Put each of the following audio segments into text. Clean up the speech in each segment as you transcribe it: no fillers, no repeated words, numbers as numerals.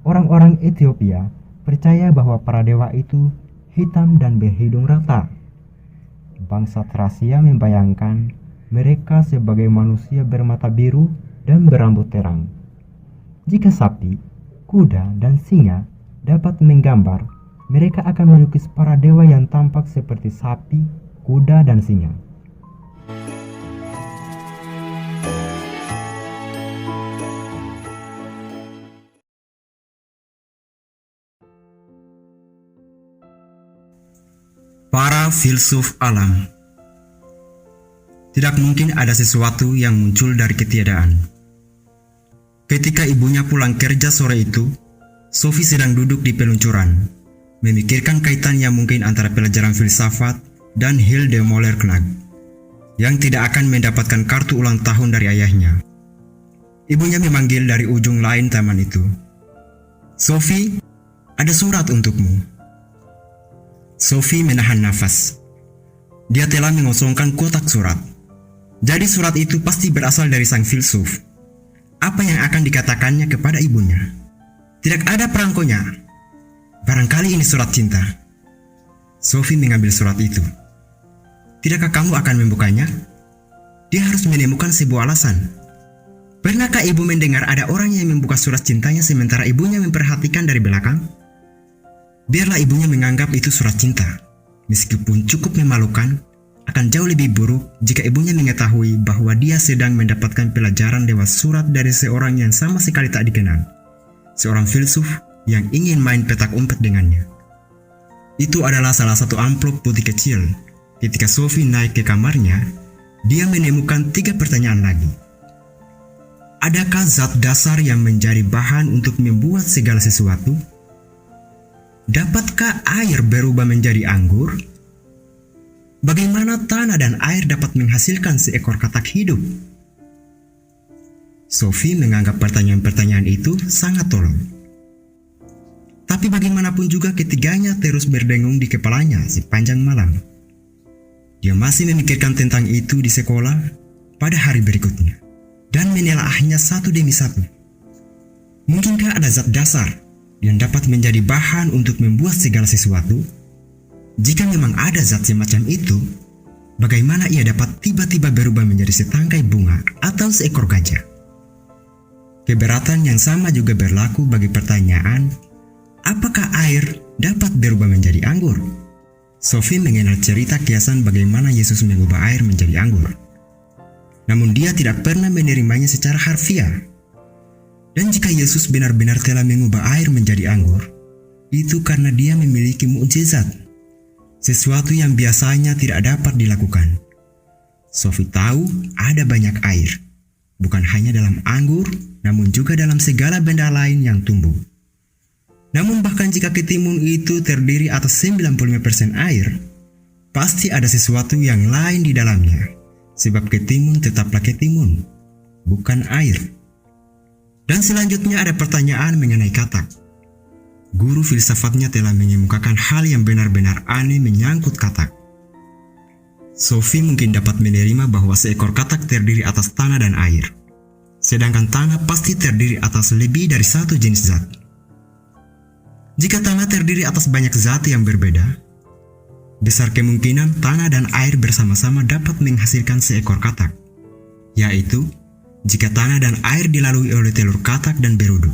Orang-orang Ethiopia percaya bahwa para dewa itu hitam dan berhidung rata. Bangsa Thracia membayangkan mereka sebagai manusia bermata biru dan berambut terang. Jika sapi, kuda, dan singa dapat menggambar, mereka akan melukis para dewa yang tampak seperti sapi, kuda, dan singa. Para filsuf alam. Tidak mungkin ada sesuatu yang muncul dari ketiadaan. Ketika ibunya pulang kerja sore itu, Sophie sedang duduk di peluncuran, memikirkan kaitan yang mungkin antara pelajaran filsafat dan Hilde Moller-Knag, yang tidak akan mendapatkan kartu ulang tahun dari ayahnya. Ibunya memanggil dari ujung lain taman itu. "Sophie, ada surat untukmu." Sophie menahan nafas. Dia telah mengosongkan kotak surat. Jadi surat itu pasti berasal dari sang filsuf. Apa yang akan dikatakannya kepada ibunya? Tidak ada perangkonya. Barangkali ini surat cinta. Sophie mengambil surat itu. Tidakkah kamu akan membukanya? Dia harus menemukan sebuah alasan. Pernahkah ibu mendengar ada orang yang membuka surat cintanya sementara ibunya memperhatikan dari belakang? Biarlah ibunya menganggap itu surat cinta. Meskipun cukup memalukan, akan jauh lebih buruk jika ibunya mengetahui bahwa dia sedang mendapatkan pelajaran lewat surat dari seorang yang sama sekali tak dikenal. Seorang filsuf yang ingin main petak umpet dengannya. Itu adalah salah satu amplop putih kecil. Ketika Sophie naik ke kamarnya, dia menemukan 3 pertanyaan lagi. Adakah zat dasar yang menjadi bahan untuk membuat segala sesuatu? Dapatkah air berubah menjadi anggur? Bagaimana tanah dan air dapat menghasilkan seekor katak hidup? Sophie menganggap pertanyaan-pertanyaan itu sangat tolol. Tapi bagaimanapun juga ketiganya terus berdengung di kepalanya sepanjang malam. Dia masih memikirkan tentang itu di sekolah pada hari berikutnya dan menelaahnya satu demi satu. Mungkinkah ada zat dasar yang dapat menjadi bahan untuk membuat segala sesuatu? Jika memang ada zat semacam itu, bagaimana ia dapat tiba-tiba berubah menjadi setangkai bunga atau seekor gajah? Keberatan yang sama juga berlaku bagi pertanyaan, apakah air dapat berubah menjadi anggur? Sophie mengenal cerita kiasan bagaimana Yesus mengubah air menjadi anggur. Namun dia tidak pernah menerimanya secara harfiah. Dan jika Yesus benar-benar telah mengubah air menjadi anggur, itu karena dia memiliki mukjizat, sesuatu yang biasanya tidak dapat dilakukan. Sophie tahu ada banyak air, bukan hanya dalam anggur, namun juga dalam segala benda lain yang tumbuh. Namun bahkan jika ketimun itu terdiri atas 95% air, pasti ada sesuatu yang lain di dalamnya, sebab ketimun tetaplah ketimun, bukan air. Dan selanjutnya ada pertanyaan mengenai katak. Guru filsafatnya telah mengemukakan hal yang benar-benar aneh menyangkut katak. Sophie mungkin dapat menerima bahwa seekor katak terdiri atas tanah dan air, sedangkan tanah pasti terdiri atas lebih dari satu jenis zat. Jika tanah terdiri atas banyak zat yang berbeda, besar kemungkinan tanah dan air bersama-sama dapat menghasilkan seekor katak, yaitu jika tanah dan air dilalui oleh telur katak dan berudu.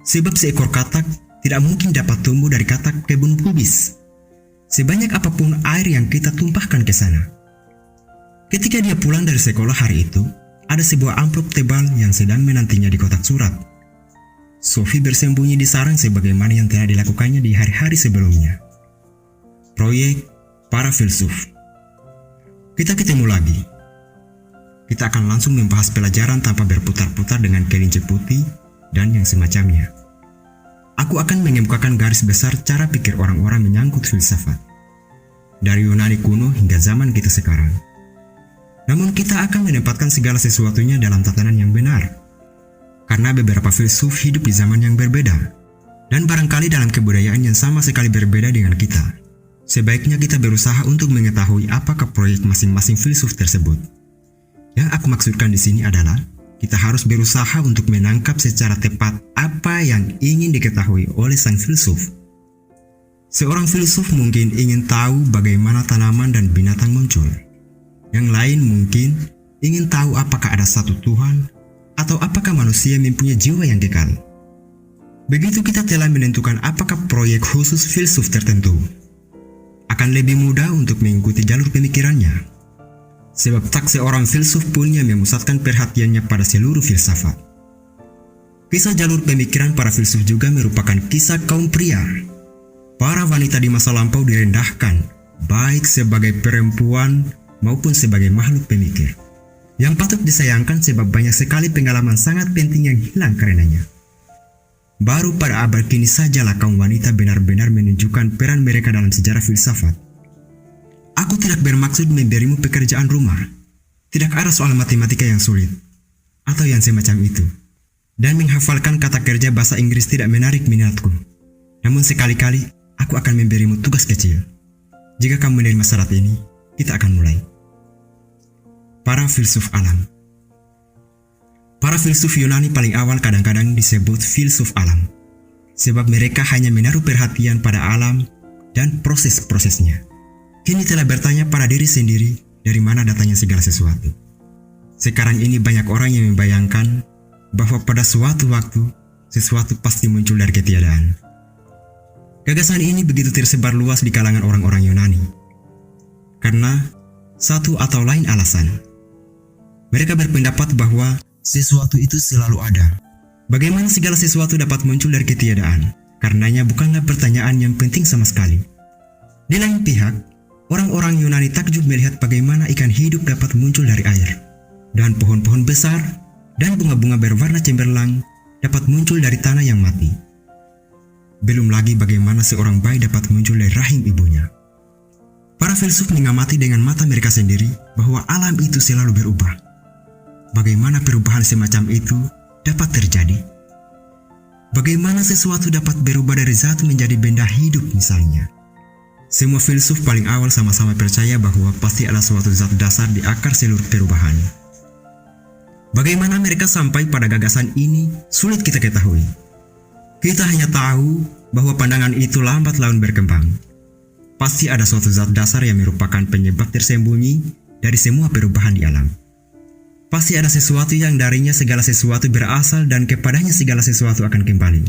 Sebab seekor katak tidak mungkin dapat tumbuh dari katak kebun pubis, sebanyak apapun air yang kita tumpahkan ke sana. Ketika dia pulang dari sekolah hari itu, ada sebuah amplop tebal yang sedang menantinya di kotak surat. Sophie bersembunyi di sarang sebagaimana yang telah dilakukannya di hari-hari sebelumnya. Proyek para filsuf. Kita ketemu lagi. Kita akan langsung membahas pelajaran tanpa berputar-putar dengan kelinci putih dan yang semacamnya. Aku akan mengemukakan garis besar cara pikir orang-orang menyangkut filsafat, dari Yunani kuno hingga zaman kita sekarang. Namun kita akan menempatkan segala sesuatunya dalam tatanan yang benar, karena beberapa filsuf hidup di zaman yang berbeda, dan barangkali dalam kebudayaan yang sama sekali berbeda dengan kita. Sebaiknya kita berusaha untuk mengetahui apakah proyek masing-masing filsuf tersebut. Yang aku maksudkan di sini adalah, kita harus berusaha untuk menangkap secara tepat apa yang ingin diketahui oleh sang filsuf. Seorang filsuf mungkin ingin tahu bagaimana tanaman dan binatang muncul. Yang lain mungkin ingin tahu apakah ada satu Tuhan atau apakah manusia mempunyai jiwa yang kekal. Begitu kita telah menentukan apakah proyek khusus filsuf tertentu, akan lebih mudah untuk mengikuti jalur pemikirannya. Sebab tak seorang filsuf pun yang memusatkan perhatiannya pada seluruh filsafat. Kisah jalur pemikiran para filsuf juga merupakan kisah kaum pria. Para wanita di masa lampau direndahkan, baik sebagai perempuan maupun sebagai makhluk pemikir. Yang patut disayangkan sebab banyak sekali pengalaman sangat penting yang hilang karenanya. Baru pada abad kini sajalah kaum wanita benar-benar menunjukkan peran mereka dalam sejarah filsafat. Aku tidak bermaksud memberimu pekerjaan rumah. Tidak ada soal matematika yang sulit, atau yang semacam itu. Dan menghafalkan kata kerja bahasa Inggris tidak menarik minatku. Namun sekali-kali, aku akan memberimu tugas kecil. Jika kamu menerima syarat ini, kita akan mulai. Para filsuf alam. Para filsuf Yunani paling awal kadang-kadang disebut filsuf alam, sebab mereka hanya menaruh perhatian pada alam dan proses-prosesnya. Kini telah bertanya pada diri sendiri dari mana datangnya segala sesuatu. Sekarang ini banyak orang yang membayangkan bahwa pada suatu waktu, sesuatu pasti muncul dari ketiadaan. Gagasan ini begitu tersebar luas di kalangan orang-orang Yunani. Karena satu atau lain alasan. Mereka berpendapat bahwa sesuatu itu selalu ada. Bagaimana segala sesuatu dapat muncul dari ketiadaan? Karenanya bukanlah pertanyaan yang penting sama sekali. Di lain pihak, orang-orang Yunani takjub melihat bagaimana ikan hidup dapat muncul dari air, dan pohon-pohon besar dan bunga-bunga berwarna cemerlang dapat muncul dari tanah yang mati. Belum lagi bagaimana seorang bayi dapat muncul dari rahim ibunya. Para filsuf mengamati dengan mata mereka sendiri bahwa alam itu selalu berubah. Bagaimana perubahan semacam itu dapat terjadi? Bagaimana sesuatu dapat berubah dari zat menjadi benda hidup misalnya? Semua filsuf paling awal sama-sama percaya bahwa pasti ada suatu zat dasar di akar seluruh perubahan. Bagaimana mereka sampai pada gagasan ini sulit kita ketahui. Kita hanya tahu bahwa pandangan itu lambat laun berkembang. Pasti ada suatu zat dasar yang merupakan penyebab tersembunyi dari semua perubahan di alam. Pasti ada sesuatu yang darinya segala sesuatu berasal dan kepadanya segala sesuatu akan kembali.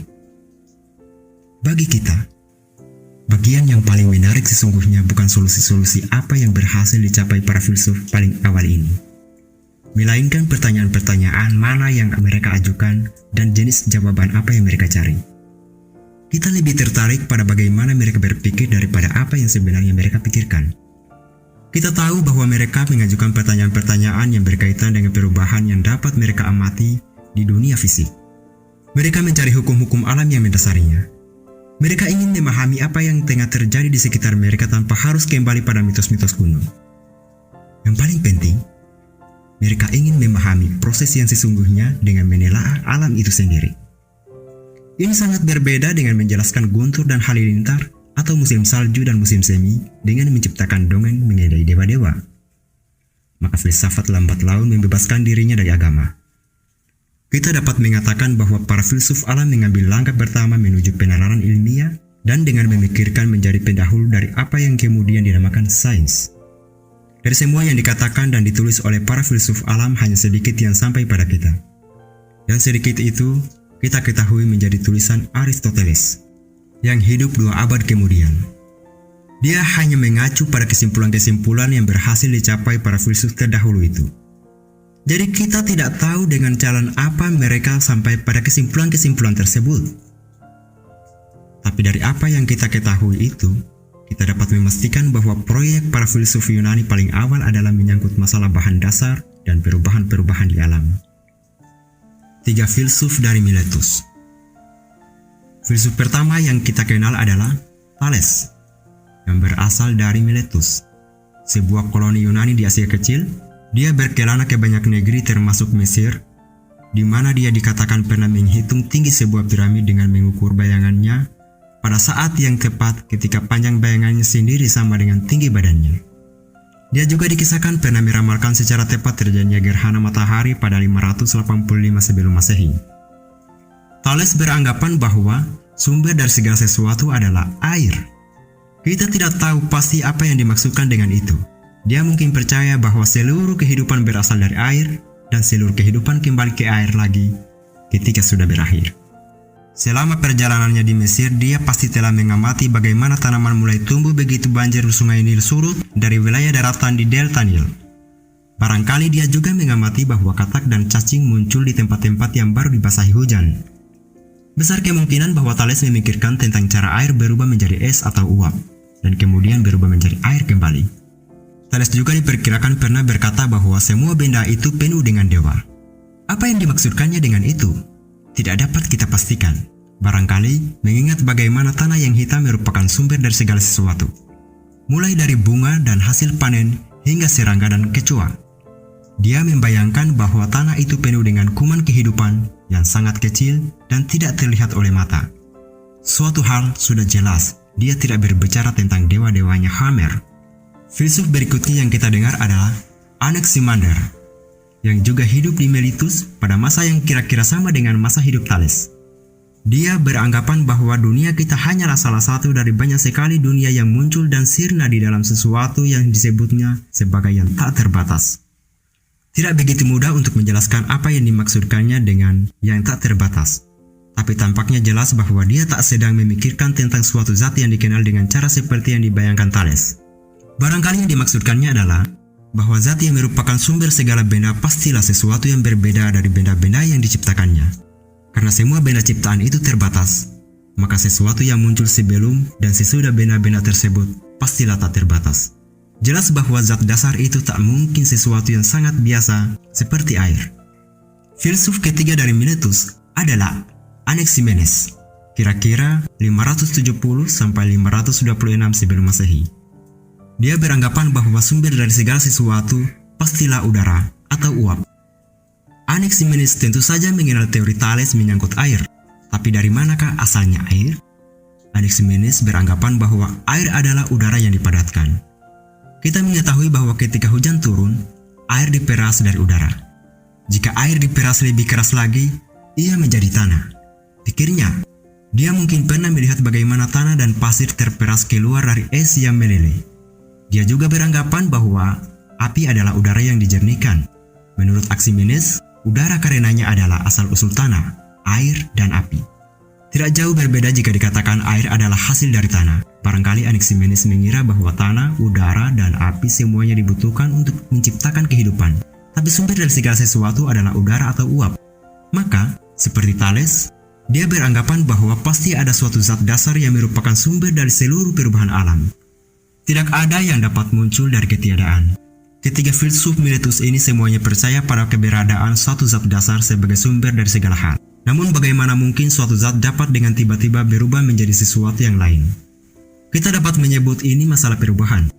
Bagi kita, bagian yang paling menarik sesungguhnya bukan solusi-solusi apa yang berhasil dicapai para filsuf paling awal ini, melainkan pertanyaan-pertanyaan mana yang mereka ajukan dan jenis jawaban apa yang mereka cari. Kita lebih tertarik pada bagaimana mereka berpikir daripada apa yang sebenarnya mereka pikirkan. Kita tahu bahwa mereka mengajukan pertanyaan-pertanyaan yang berkaitan dengan perubahan yang dapat mereka amati di dunia fisik. Mereka mencari hukum-hukum alam yang mendasarinya. Mereka ingin memahami apa yang tengah terjadi di sekitar mereka tanpa harus kembali pada mitos-mitos kuno. Yang paling penting, mereka ingin memahami proses yang sesungguhnya dengan menelaah alam itu sendiri. Ini sangat berbeda dengan menjelaskan guntur dan halilintar atau musim salju dan musim semi dengan menciptakan dongeng mengenai dewa-dewa. Maka filsafat lambat laun membebaskan dirinya dari agama. Kita dapat mengatakan bahwa para filsuf alam mengambil langkah pertama menuju penalaran ilmiah dan dengan memikirkan menjadi pendahulu dari apa yang kemudian dinamakan sains. Dari semua yang dikatakan dan ditulis oleh para filsuf alam hanya sedikit yang sampai pada kita. Dan sedikit itu kita ketahui menjadi tulisan Aristoteles yang hidup 2 abad kemudian. Dia hanya mengacu pada kesimpulan-kesimpulan yang berhasil dicapai para filsuf terdahulu itu. Jadi kita tidak tahu dengan jalan apa mereka sampai pada kesimpulan-kesimpulan tersebut. Tapi dari apa yang kita ketahui itu, kita dapat memastikan bahwa proyek para filsuf Yunani paling awal adalah menyangkut masalah bahan dasar dan perubahan-perubahan di alam. 3 filsuf dari Miletus. Filsuf pertama yang kita kenal adalah Thales, yang berasal dari Miletus, sebuah koloni Yunani di Asia Kecil. Dia berkelana ke banyak negeri termasuk Mesir, di mana dia dikatakan pernah menghitung tinggi sebuah piramid dengan mengukur bayangannya pada saat yang tepat ketika panjang bayangannya sendiri sama dengan tinggi badannya. Dia juga dikisahkan pernah meramalkan secara tepat terjadinya gerhana matahari pada 585 sebelum Masehi. Thales beranggapan bahwa sumber dari segala sesuatu adalah air. Kita tidak tahu pasti apa yang dimaksudkan dengan itu. Dia mungkin percaya bahwa seluruh kehidupan berasal dari air dan seluruh kehidupan kembali ke air lagi ketika sudah berakhir. Selama perjalanannya di Mesir, dia pasti telah mengamati bagaimana tanaman mulai tumbuh begitu banjir sungai Nil surut dari wilayah daratan di delta Nil. Barangkali dia juga mengamati bahwa katak dan cacing muncul di tempat-tempat yang baru dibasahi hujan. Besar kemungkinan bahwa Thales memikirkan tentang cara air berubah menjadi es atau uap, dan kemudian berubah menjadi air kembali. Thales juga diperkirakan pernah berkata bahwa semua benda itu penuh dengan dewa. Apa yang dimaksudkannya dengan itu? Tidak dapat kita pastikan. Barangkali mengingat bagaimana tanah yang hitam merupakan sumber dari segala sesuatu. Mulai dari bunga dan hasil panen hingga serangga dan kecoa. Dia membayangkan bahwa tanah itu penuh dengan kuman kehidupan yang sangat kecil dan tidak terlihat oleh mata. Suatu hal sudah jelas, dia tidak berbicara tentang dewa-dewanya Homer. Filsuf berikutnya yang kita dengar adalah Anaximander, yang juga hidup di Miletus pada masa yang kira-kira sama dengan masa hidup Thales. Dia beranggapan bahwa dunia kita hanyalah salah satu dari banyak sekali dunia yang muncul dan sirna di dalam sesuatu yang disebutnya sebagai yang tak terbatas. Tidak begitu mudah untuk menjelaskan apa yang dimaksudkannya dengan yang tak terbatas. Tapi tampaknya jelas bahwa dia tak sedang memikirkan tentang suatu zat yang dikenal dengan cara seperti yang dibayangkan Thales. Barangkali yang dimaksudkannya adalah bahwa zat yang merupakan sumber segala benda pastilah sesuatu yang berbeda dari benda-benda yang diciptakannya. Karena semua benda ciptaan itu terbatas, maka sesuatu yang muncul sebelum dan sesudah benda-benda tersebut pastilah tak terbatas. Jelas bahwa zat dasar itu tak mungkin sesuatu yang sangat biasa seperti air. Filsuf ketiga dari Miletus adalah Anaximenes, kira-kira 570 sampai 526 sebelum Masehi. Dia beranggapan bahwa sumber dari segala sesuatu pastilah udara atau uap. Anaximenes tentu saja mengenal teori Thales menyangkut air. Tapi dari manakah asalnya air? Anaximenes beranggapan bahwa air adalah udara yang dipadatkan. Kita mengetahui bahwa ketika hujan turun, air diperas dari udara. Jika air diperas lebih keras lagi, ia menjadi tanah. Pikirnya, dia mungkin pernah melihat bagaimana tanah dan pasir terperas keluar dari es yang meleleh. Dia juga beranggapan bahwa api adalah udara yang dijernihkan. Menurut Anaximenes, udara karenanya adalah asal-usul tanah, air, dan api. Tidak jauh berbeda jika dikatakan air adalah hasil dari tanah. Barangkali Anaximenes mengira bahwa tanah, udara, dan api semuanya dibutuhkan untuk menciptakan kehidupan. Tapi sumber dari segala sesuatu adalah udara atau uap. Maka, seperti Thales, dia beranggapan bahwa pasti ada suatu zat dasar yang merupakan sumber dari seluruh perubahan alam. Tidak ada yang dapat muncul dari ketiadaan. Ketiga filsuf Miletus ini semuanya percaya pada keberadaan suatu zat dasar sebagai sumber dari segala hal. Namun bagaimana mungkin suatu zat dapat dengan tiba-tiba berubah menjadi sesuatu yang lain? Kita dapat menyebut ini masalah perubahan.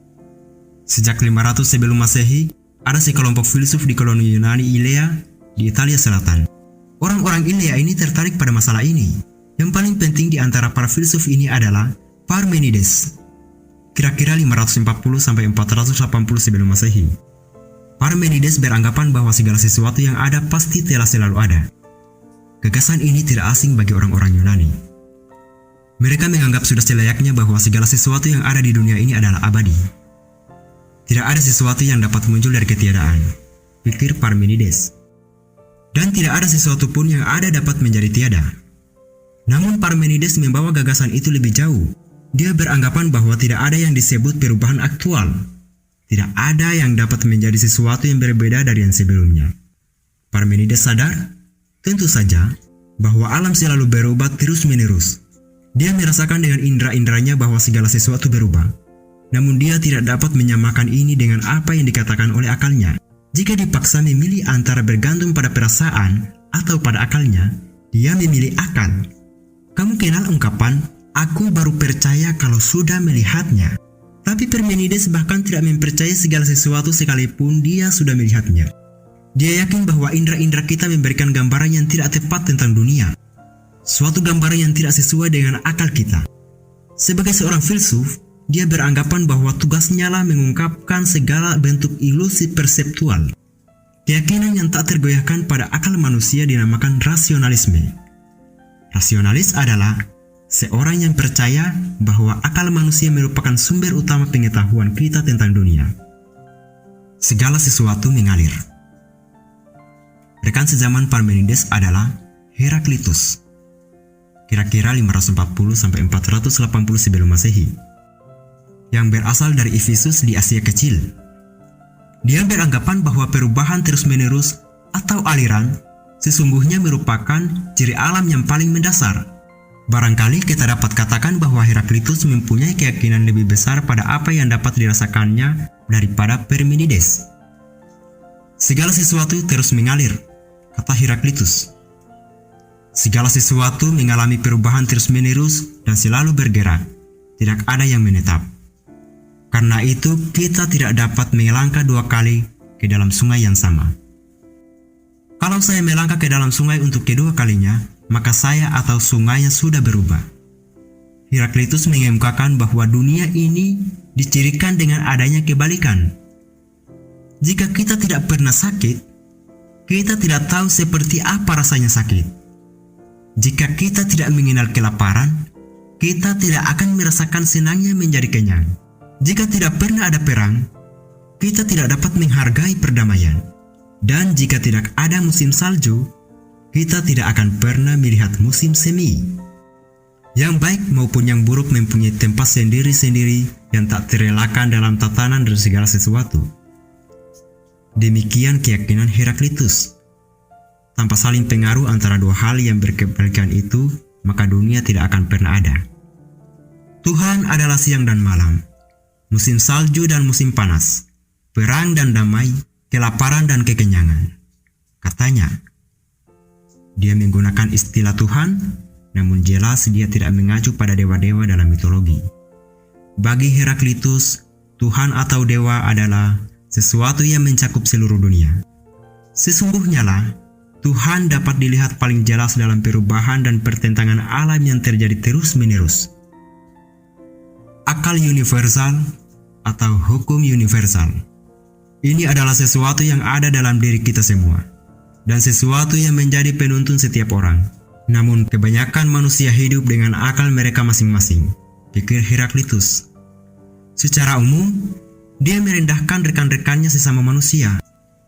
Sejak 500 sebelum Masehi, ada sekelompok filsuf di koloni Yunani Ilea di Italia Selatan. Orang-orang Ilea ini tertarik pada masalah ini. Yang paling penting di antara para filsuf ini adalah Parmenides, kira-kira 540-480 sebelum Masehi. Parmenides beranggapan bahwa segala sesuatu yang ada pasti telah selalu ada. Gagasan ini tidak asing bagi orang-orang Yunani. Mereka menganggap sudah selayaknya bahwa segala sesuatu yang ada di dunia ini adalah abadi. Tidak ada sesuatu yang dapat muncul dari ketiadaan, pikir Parmenides. Dan tidak ada sesuatu pun yang ada dapat menjadi tiada. Namun Parmenides membawa gagasan itu lebih jauh. Dia beranggapan bahwa tidak ada yang disebut perubahan aktual. Tidak ada yang dapat menjadi sesuatu yang berbeda dari yang sebelumnya. Parmenides sadar, tentu saja, bahwa alam selalu berubah terus-menerus. Dia merasakan dengan indera-inderanya bahwa segala sesuatu berubah. Namun dia tidak dapat menyamakan ini dengan apa yang dikatakan oleh akalnya. Jika dipaksa memilih antara bergantung pada perasaan atau pada akalnya, dia memilih akal. Kamu kenal ungkapan, "Aku baru percaya kalau sudah melihatnya." Tapi Parmenides bahkan tidak mempercayai segala sesuatu sekalipun dia sudah melihatnya. Dia yakin bahwa indera-indera kita memberikan gambaran yang tidak tepat tentang dunia. Suatu gambaran yang tidak sesuai dengan akal kita. Sebagai seorang filsuf, dia beranggapan bahwa tugasnya lah mengungkapkan segala bentuk ilusi perseptual. Keyakinan yang tak tergoyahkan pada akal manusia dinamakan rasionalisme. Rasionalis adalah seorang yang percaya bahwa akal manusia merupakan sumber utama pengetahuan kita tentang dunia. Segala sesuatu mengalir. Rekan sezaman Parmenides adalah Heraklitus, kira-kira 540-480 sebelum Masehi, yang berasal dari Efesus di Asia Kecil. Dia beranggapan bahwa perubahan terus-menerus atau aliran sesungguhnya merupakan ciri alam yang paling mendasar. Barangkali kita dapat katakan bahwa Heraklitus mempunyai keyakinan lebih besar pada apa yang dapat dirasakannya daripada Parmenides. Segala sesuatu terus mengalir, kata Heraklitus. Segala sesuatu mengalami perubahan terus-menerus dan selalu bergerak, tidak ada yang menetap. Karena itu, kita tidak dapat melangkah dua kali ke dalam sungai yang sama. Kalau saya melangkah ke dalam sungai untuk kedua kalinya, maka saya atau sungainya sudah berubah. Heraklitus mengemukakan bahwa dunia ini dicirikan dengan adanya kebalikan. Jika kita tidak pernah sakit, kita tidak tahu seperti apa rasanya sakit. Jika kita tidak mengenal kelaparan, kita tidak akan merasakan senangnya menjadi kenyang. Jika tidak pernah ada perang, kita tidak dapat menghargai perdamaian. Dan jika tidak ada musim salju, kita tidak akan pernah melihat musim semi. Yang baik maupun yang buruk mempunyai tempat sendiri-sendiri yang tak terelakkan dalam tatanan dari segala sesuatu. Demikian keyakinan Heraklitus. Tanpa saling pengaruh antara dua hal yang berkebalikan itu, maka dunia tidak akan pernah ada. Tuhan adalah siang dan malam, musim salju dan musim panas, perang dan damai, kelaparan dan kekenyangan. Katanya, dia menggunakan istilah Tuhan, namun jelas dia tidak mengacu pada dewa-dewa dalam mitologi. Bagi Heraklitus, Tuhan atau dewa adalah sesuatu yang mencakup seluruh dunia. Sesungguhnya lah, Tuhan dapat dilihat paling jelas dalam perubahan dan pertentangan alam yang terjadi terus-menerus. Akal universal atau hukum universal. Ini adalah sesuatu yang ada dalam diri kita semua, dan sesuatu yang menjadi penuntun setiap orang. Namun kebanyakan manusia hidup dengan akal mereka masing-masing, pikir Heraklitus. Secara umum, dia merendahkan rekan-rekannya sesama manusia.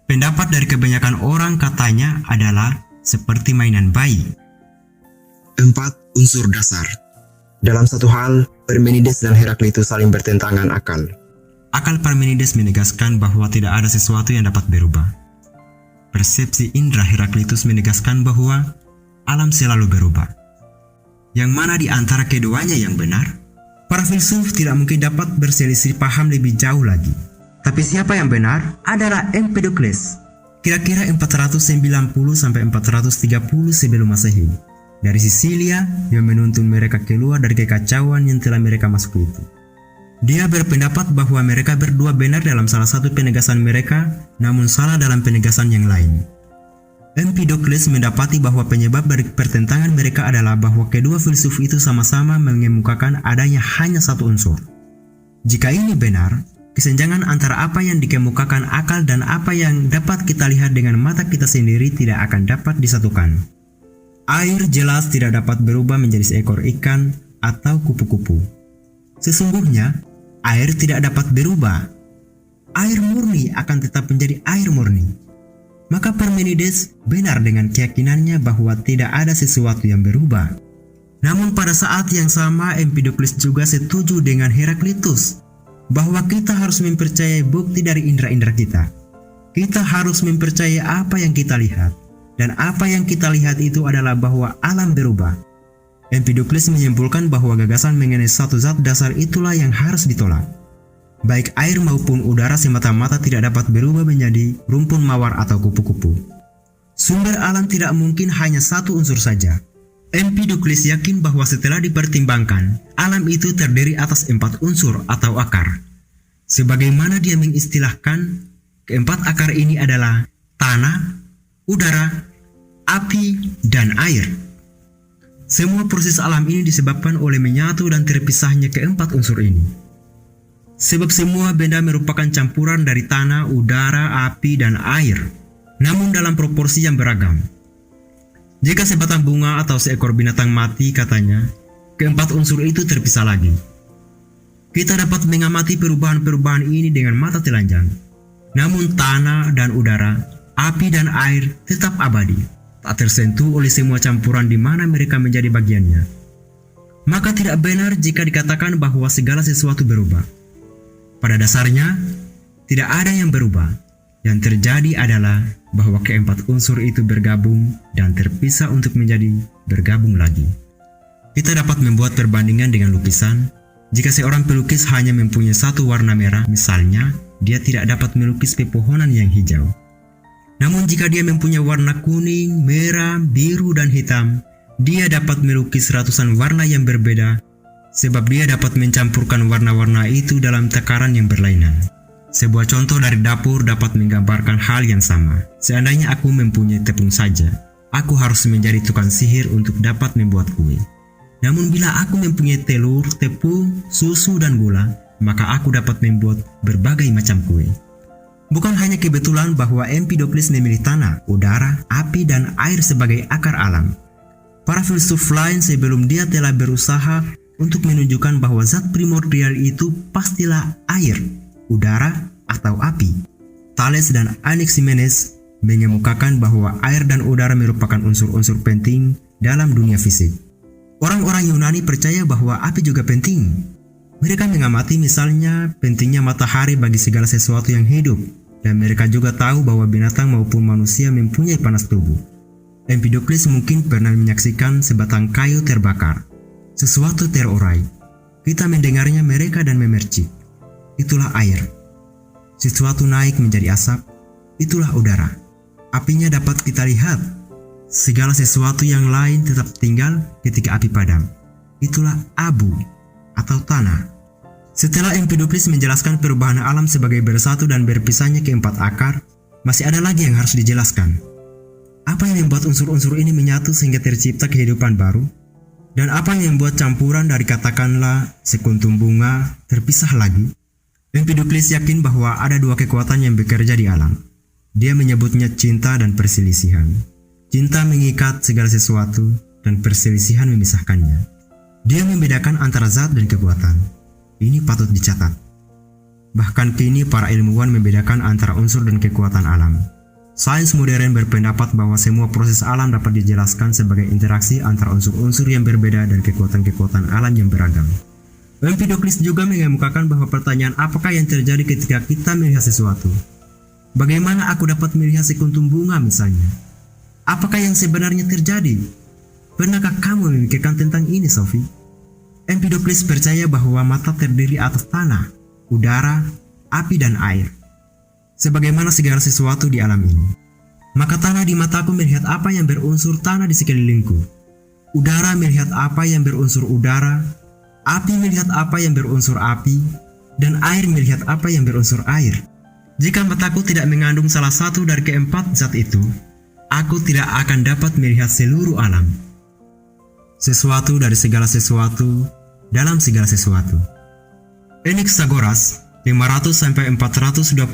Pendapat dari kebanyakan orang katanya adalah seperti mainan bayi. 4 unsur dasar. Dalam satu hal, Parmenides dan Heraklitus saling bertentangan akal. Akal Parmenides menegaskan bahwa tidak ada sesuatu yang dapat berubah. Persepsi indera Heraklitus menegaskan bahwa alam selalu berubah. Yang mana di antara keduanya yang benar? Para filsuf tidak mungkin dapat berselisih paham lebih jauh lagi. Tapi siapa yang benar adalah Empedokles, kira-kira 490-430 sebelum Masehi, dari Sisilia yang menuntun mereka keluar dari kekacauan yang telah mereka masuk itu. Dia berpendapat bahwa mereka berdua benar dalam salah satu penegasan mereka, namun salah dalam penegasan yang lain. Empedokles mendapati bahwa penyebab dari pertentangan mereka adalah bahwa kedua filsuf itu sama-sama mengemukakan adanya hanya satu unsur. Jika ini benar, kesenjangan antara apa yang dikemukakan akal dan apa yang dapat kita lihat dengan mata kita sendiri tidak akan dapat disatukan. Air jelas tidak dapat berubah menjadi seekor ikan atau kupu-kupu. Sesungguhnya, air tidak dapat berubah. Air murni akan tetap menjadi air murni. Maka Parmenides benar dengan keyakinannya bahwa tidak ada sesuatu yang berubah. Namun pada saat yang sama, Empedokles juga setuju dengan Heraklitus bahwa kita harus mempercayai bukti dari indera-indera kita. Kita harus mempercayai apa yang kita lihat, dan apa yang kita lihat itu adalah bahwa alam berubah. Empedokles menyimpulkan bahwa gagasan mengenai satu zat dasar itulah yang harus ditolak. Baik air maupun udara semata-mata tidak dapat berubah menjadi rumpun mawar atau kupu-kupu. Sumber alam tidak mungkin hanya satu unsur saja. Empedokles yakin bahwa setelah dipertimbangkan, alam itu terdiri atas 4 unsur atau akar. Sebagaimana dia mengistilahkan, keempat akar ini adalah tanah, udara, api, dan air. Semua proses alam ini disebabkan oleh menyatu dan terpisahnya keempat unsur ini. Sebab semua benda merupakan campuran dari tanah, udara, api, dan air, namun dalam proporsi yang beragam. Jika sebatang bunga atau seekor binatang mati, katanya, keempat unsur itu terpisah lagi. Kita dapat mengamati perubahan-perubahan ini dengan mata telanjang. Namun tanah dan udara, api dan air tetap abadi, tak tersentuh oleh semua campuran di mana mereka menjadi bagiannya. Maka tidak benar jika dikatakan bahwa segala sesuatu berubah. Pada dasarnya, tidak ada yang berubah. Yang terjadi adalah bahwa keempat unsur itu bergabung dan terpisah untuk menjadi bergabung lagi. Kita dapat membuat perbandingan dengan lukisan. Jika seorang pelukis hanya mempunyai satu warna merah, misalnya, dia tidak dapat melukis pepohonan yang hijau. Namun jika dia mempunyai warna kuning, merah, biru, dan hitam, dia dapat melukis ratusan warna yang berbeda, sebab dia dapat mencampurkan warna-warna itu dalam takaran yang berlainan. Sebuah contoh dari dapur dapat menggambarkan hal yang sama. Seandainya aku mempunyai tepung saja, aku harus menjadi tukang sihir untuk dapat membuat kue. Namun bila aku mempunyai telur, tepung, susu, dan gula, maka aku dapat membuat berbagai macam kue. Bukan hanya kebetulan bahwa Empedokles memilih tanah, udara, api, dan air sebagai akar alam. Para filsuf lain sebelum dia telah berusaha untuk menunjukkan bahwa zat primordial itu pastilah air, udara, atau api. Thales dan Anaximenes mengemukakan bahwa air dan udara merupakan unsur-unsur penting dalam dunia fisik. Orang-orang Yunani percaya bahwa api juga penting. Mereka mengamati misalnya pentingnya matahari bagi segala sesuatu yang hidup, dan mereka juga tahu bahwa binatang maupun manusia mempunyai panas tubuh. Empedokles mungkin pernah menyaksikan sebatang kayu terbakar. Sesuatu terurai. Kita mendengarnya mereka dan memercik. Itulah air. Sesuatu naik menjadi asap. Itulah udara. Apinya dapat kita lihat. Segala sesuatu yang lain tetap tinggal ketika api padam. Itulah abu atau tanah. Setelah Empedokles menjelaskan perubahan alam sebagai bersatu dan berpisahnya keempat akar, masih ada lagi yang harus dijelaskan. Apa yang membuat unsur-unsur ini menyatu sehingga tercipta kehidupan baru? Dan apa yang membuat campuran dari katakanlah sekuntum bunga terpisah lagi? Empedokles yakin bahwa ada dua kekuatan yang bekerja di alam. Dia menyebutnya cinta dan perselisihan. Cinta mengikat segala sesuatu dan perselisihan memisahkannya. Dia membedakan antara zat dan kekuatan. Ini patut dicatat. Bahkan kini para ilmuwan membedakan antara unsur dan kekuatan alam. Sains modern berpendapat bahwa semua proses alam dapat dijelaskan sebagai interaksi antara unsur-unsur yang berbeda dan kekuatan-kekuatan alam yang beragam. Empedokles juga mengemukakan bahwa pertanyaan apakah yang terjadi ketika kita melihat sesuatu. Bagaimana aku dapat melihat sekuntum bunga misalnya? Apakah yang sebenarnya terjadi? Pernahkah kamu memikirkan tentang ini, Sophie? Empedokles percaya bahwa mata terdiri atas tanah, udara, api, dan air. Sebagaimana segala sesuatu di alam ini. Maka tanah di mataku melihat apa yang berunsur tanah di sekelilingku. Udara melihat apa yang berunsur udara. Api melihat apa yang berunsur api. Dan air melihat apa yang berunsur air. Jika mataku tidak mengandung salah satu dari keempat zat itu, aku tidak akan dapat melihat seluruh alam. Sesuatu dari segala sesuatu dalam segala sesuatu. Anaxagoras 500-428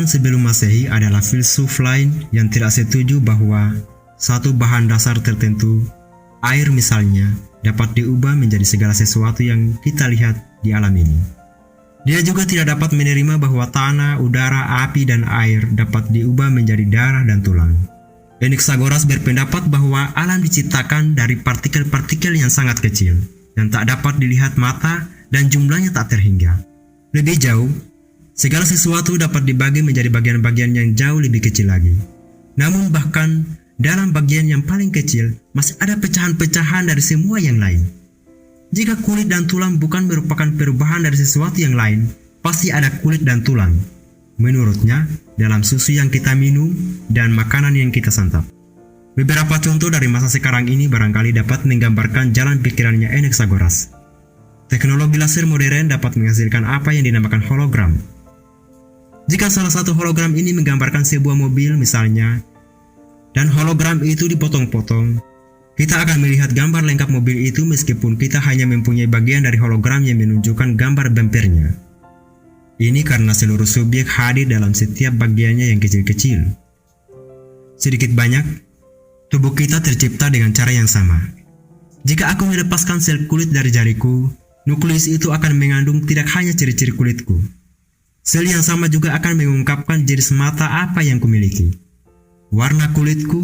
sebelum Masehi adalah filsuf lain yang tidak setuju bahwa satu bahan dasar tertentu, air misalnya, dapat diubah menjadi segala sesuatu yang kita lihat di alam ini. Dia juga tidak dapat menerima bahwa tanah, udara, api, dan air dapat diubah menjadi darah dan tulang. Anaxagoras berpendapat bahwa alam diciptakan dari partikel-partikel yang sangat kecil dan tak dapat dilihat mata dan jumlahnya tak terhingga. Lebih jauh, segala sesuatu dapat dibagi menjadi bagian-bagian yang jauh lebih kecil lagi. Namun bahkan dalam bagian yang paling kecil masih ada pecahan-pecahan dari semua yang lain. Jika kulit dan tulang bukan merupakan perubahan dari sesuatu yang lain, pasti ada kulit dan tulang. Menurutnya, dalam susu yang kita minum dan makanan yang kita santap. Beberapa contoh dari masa sekarang ini barangkali dapat menggambarkan jalan pikirannya Anaxagoras. Teknologi laser modern dapat menghasilkan apa yang dinamakan hologram. Jika salah satu hologram ini menggambarkan sebuah mobil misalnya, dan hologram itu dipotong-potong, kita akan melihat gambar lengkap mobil itu meskipun kita hanya mempunyai bagian dari hologram yang menunjukkan gambar bempernya. Ini karena seluruh subjek hadir dalam setiap bagiannya yang kecil-kecil. Sedikit banyak, tubuh kita tercipta dengan cara yang sama. Jika aku melepaskan sel kulit dari jariku, nukleus itu akan mengandung tidak hanya ciri-ciri kulitku. Sel yang sama juga akan mengungkapkan jenis mata apa yang kumiliki, warna kulitku,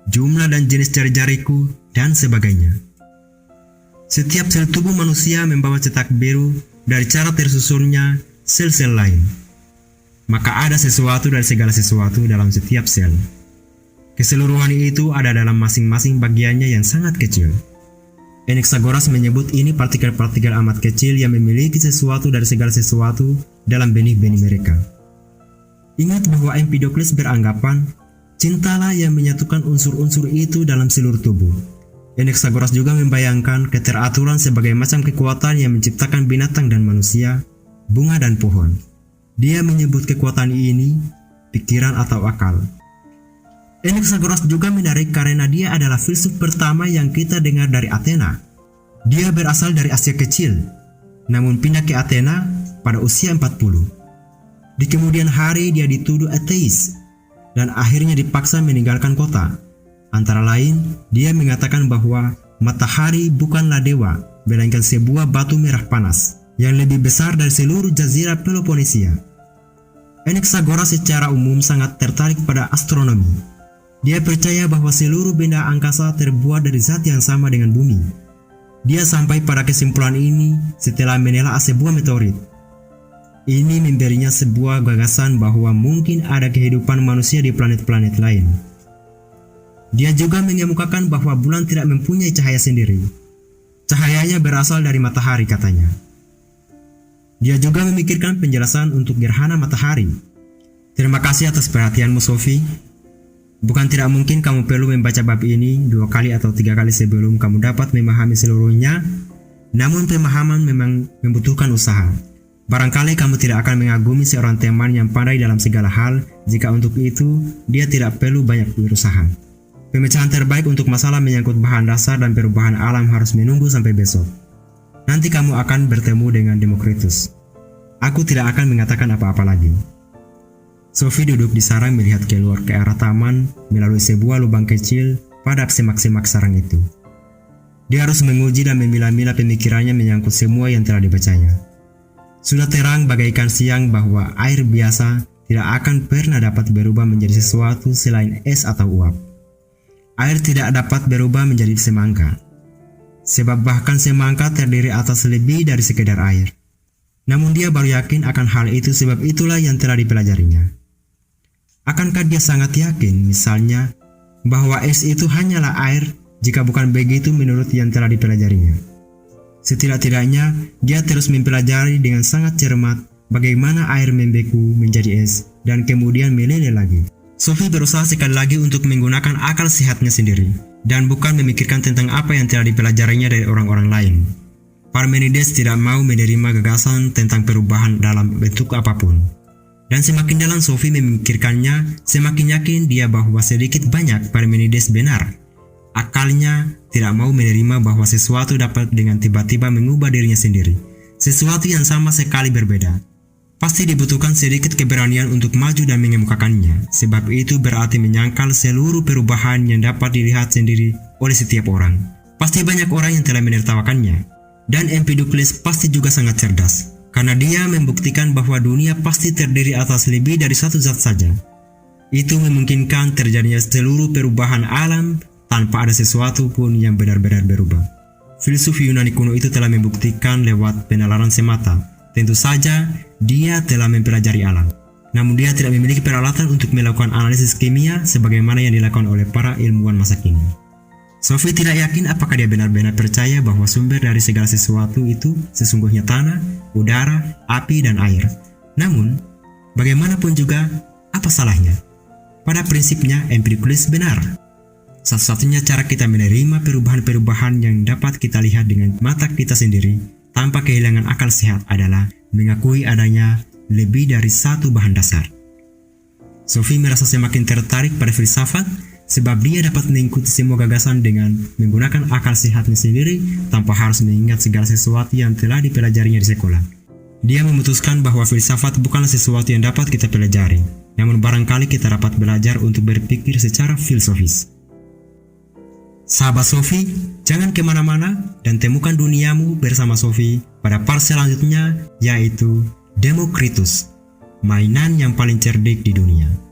jumlah dan jenis jari-jariku, dan sebagainya. Setiap sel tubuh manusia membawa cetak biru dari cara tersusunnya sel-sel lain. Maka ada sesuatu dari segala sesuatu dalam setiap sel. Keseluruhan itu ada dalam masing-masing bagiannya yang sangat kecil. Anaxagoras menyebut ini partikel-partikel amat kecil yang memiliki sesuatu dari segala sesuatu dalam benih-benih mereka. Ingat bahwa Empedokles beranggapan, cintalah yang menyatukan unsur-unsur itu dalam seluruh tubuh. Anaxagoras juga membayangkan keteraturan sebagai macam kekuatan yang menciptakan binatang dan manusia, bunga dan pohon. Dia menyebut kekuatan ini pikiran atau akal. Anaxagoras juga menarik karena dia adalah filsuf pertama yang kita dengar dari Athena. Dia berasal dari Asia Kecil, namun pindah ke Athena pada usia 40. Di kemudian hari dia dituduh ateis, dan akhirnya dipaksa meninggalkan kota. Antara lain, dia mengatakan bahwa matahari bukanlah dewa, melainkan sebuah batu merah panas, yang lebih besar dari seluruh jazirah Peloponnesia. Anaxagoras secara umum sangat tertarik pada astronomi. Dia percaya bahwa seluruh benda angkasa terbuat dari zat yang sama dengan bumi. Dia sampai pada kesimpulan ini setelah menelaah sebuah meteorit. Ini memberinya sebuah gagasan bahwa mungkin ada kehidupan manusia di planet-planet lain. Dia juga mengemukakan bahwa bulan tidak mempunyai cahaya sendiri. Cahayanya berasal dari matahari, katanya. Dia juga memikirkan penjelasan untuk gerhana matahari. Terima kasih atas perhatianmu, Sophie. Bukan tidak mungkin kamu perlu membaca bab ini 2 kali atau 3 kali sebelum kamu dapat memahami seluruhnya, namun pemahaman memang membutuhkan usaha. Barangkali kamu tidak akan mengagumi seorang teman yang pandai dalam segala hal jika untuk itu dia tidak perlu banyak berusaha. Pemecahan terbaik untuk masalah menyangkut bahan dasar dan perubahan alam harus menunggu sampai besok. Nanti kamu akan bertemu dengan Demokritus. Aku tidak akan mengatakan apa-apa lagi. Sophie duduk di sarang melihat keluar ke arah taman melalui sebuah lubang kecil pada semak-semak sarang itu. Dia harus menguji dan memilah-milah pemikirannya menyangkut semua yang telah dibacanya. Sudah terang bagaikan siang bahwa air biasa tidak akan pernah dapat berubah menjadi sesuatu selain es atau uap. Air tidak dapat berubah menjadi semangka, sebab bahkan semangka terdiri atas lebih dari sekedar air. Namun dia baru yakin akan hal itu sebab itulah yang telah dipelajarinya. Akankah dia sangat yakin, misalnya, bahwa es itu hanyalah air jika bukan begitu menurut yang telah dipelajarinya? Setidak-tidaknya, dia terus mempelajari dengan sangat cermat bagaimana air membeku menjadi es dan kemudian meleleh lagi. Sophie berusaha sekali lagi untuk menggunakan akal sehatnya sendiri dan bukan memikirkan tentang apa yang telah dipelajarinya dari orang-orang lain. Parmenides tidak mau menerima gagasan tentang perubahan dalam bentuk apapun. Dan semakin dalam Sophie memikirkannya, semakin yakin dia bahwa sedikit banyak Parmenides benar. Akalnya tidak mau menerima bahwa sesuatu dapat dengan tiba-tiba mengubah dirinya sendiri. Sesuatu yang sama sekali berbeda. Pasti dibutuhkan sedikit keberanian untuk maju dan mengemukakannya, sebab itu berarti menyangkal seluruh perubahan yang dapat dilihat sendiri oleh setiap orang. Pasti banyak orang yang telah menertawakannya. Dan Empedokles pasti juga sangat cerdas, karena dia membuktikan bahwa dunia pasti terdiri atas lebih dari satu zat saja. Itu memungkinkan terjadinya seluruh perubahan alam tanpa ada sesuatu pun yang benar-benar berubah. Filsuf Yunani kuno itu telah membuktikan lewat penalaran semata. Tentu saja dia telah mempelajari alam. Namun dia tidak memiliki peralatan untuk melakukan analisis kimia sebagaimana yang dilakukan oleh para ilmuwan masa kini. Sophie tidak yakin apakah dia benar-benar percaya bahwa sumber dari segala sesuatu itu sesungguhnya tanah, udara, api, dan air. Namun, bagaimanapun juga, apa salahnya? Pada prinsipnya, Empedokles benar. Satu-satunya cara kita menerima perubahan-perubahan yang dapat kita lihat dengan mata kita sendiri tanpa kehilangan akal sehat adalah mengakui adanya lebih dari satu bahan dasar. Sophie merasa semakin tertarik pada filsafat sebab dia dapat mengikuti semua gagasan dengan menggunakan akal sehatnya sendiri tanpa harus mengingat segala sesuatu yang telah dipelajarinya di sekolah. Dia memutuskan bahwa filsafat bukanlah sesuatu yang dapat kita pelajari, namun barangkali kita dapat belajar untuk berpikir secara filosofis. Sahabat Sofi, jangan kemana-mana dan temukan duniamu bersama Sofi pada part selanjutnya, yaitu Demokritus, mainan yang paling cerdik di dunia.